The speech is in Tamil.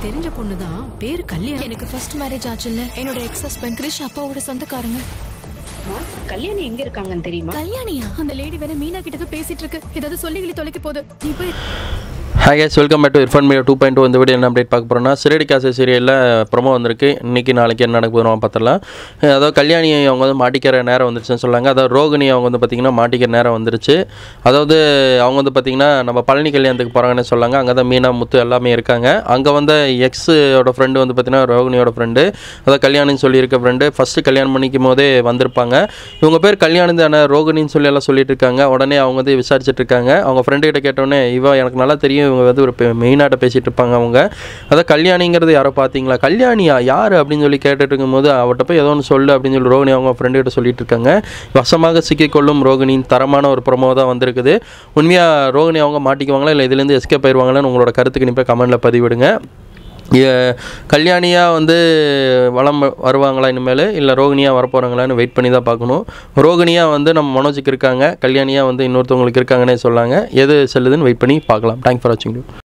தெரிஞ்ச பொண்ணு தான், பேரு கல்யாணி. எனக்கு ஃபர்ஸ்ட் மேரேஜ் ஆச்சுல்ல, என்னோட எக்ஸ் ஹஸ்பண்ட் கிரிஷ் அப்பாவோட சொந்தக்காரங்க. கல்யாணி எங்க இருக்காங்கன்னு தெரியுமா? கல்யாணியா? அந்த லேடி வேற மீனா கிட்ட பேசிட்டு இருக்கு. ஏதாவது சொல்லிகளி தொலைக்க போகுது. நீ போய். Hi guys, welcome back to Irfan media 2.2. இந்த வீடியோ என்ன அப்டேட் பார்க்க போகிறோம்னா, சிறடி காசு சீரியலில் ப்ரொமோ வந்திருக்கு. இன்றைக்கி நாளைக்கு என்ன நடக்க போகிறோம் பார்த்துடலாம். அதாவது கல்யாணி அவங்க வந்து மாட்டிக்கிற நேரம் வந்துருச்சுன்னு சொல்லாங்க. அதாவது ரோகிணி அவங்க வந்து பார்த்திங்கன்னா மாட்டிக்கிற நேரம் வந்துருச்சு. அதாவது அவங்க வந்து பார்த்திங்கன்னா நம்ம பழனி கல்யாணத்துக்கு போகிறாங்கன்னு சொல்லாங்க. அங்கே தான் மீனா முத்து எல்லாமே இருக்காங்க. அங்கே வந்து எக்ஸோட ஃப்ரெண்டு வந்து பார்த்திங்கன்னா ரோகிணியோட ஃப்ரெண்டு, அதாவது கல்யாணின்னு சொல்லியிருக்க ஃப்ரெண்டு ஃபஸ்ட்டு கல்யாணம் பண்ணிக்கும் போதே வந்திருப்பாங்க. இவங்க பேர் கல்யாணம் தானே, ரோகிணின்னு சொல்லி எல்லாம் சொல்லிட்டு இருக்காங்க. உடனே அவங்க வந்து விசாரிச்சுட்டு இருக்காங்க. அவங்க ஃப்ரெண்டு கிட்ட கேட்டோடனே, இவன் எனக்கு நல்லா தெரியும், இவங்க வந்து ஒரு மெயினாட்ட பேசிகிட்டு இருப்பாங்க அவங்க. அதான் கல்யாணிங்கிறது யாரோ பார்த்தீங்களா, கல்யாணியா யார் அப்படின்னு சொல்லி கேட்டுட்டு இருக்கும்போது அவட்ட போய் ஏதோ ஒன்று சொல்லு அப்படின்னு சொல்லி ரோகிணி அவங்க ஃப்ரெண்டு கிட்ட சொல்லிட்டு இருக்காங்க. வசமாக சிக்கிக்கொள்ளும் ரோகிணியின் தரமான ஒரு ப்ரோமோ தான் வந்திருக்குது. உண்மையாக ரோகிணி அவங்க மாட்டிக்குவாங்களா இல்லை இதுலேருந்து எஸ்கேப் ஆயிடுவாங்களான்னு உங்களோட கருத்துக்கு நீ போய் கமெண்ட்டில் பதிவிடுங்க. கல்யாணியாக வந்து வளம் வருவாங்களா இனிமேல், இல்லை ரோகிணியாக வரப்போகிறாங்களான்னு வெயிட் பண்ணி தான் பார்க்கணும். ரோகிணியாக வந்து நம்ம மனோஜுக்கு இருக்காங்க, கல்யாணியாக வந்து இன்னொருத்தவங்களுக்கு இருக்காங்கன்னே சொல்லாங்க. எது செல்லுதுன்னு வெயிட் பண்ணி பார்க்கலாம். தேங்க்ஸ் ஃபார் வாட்சிங்.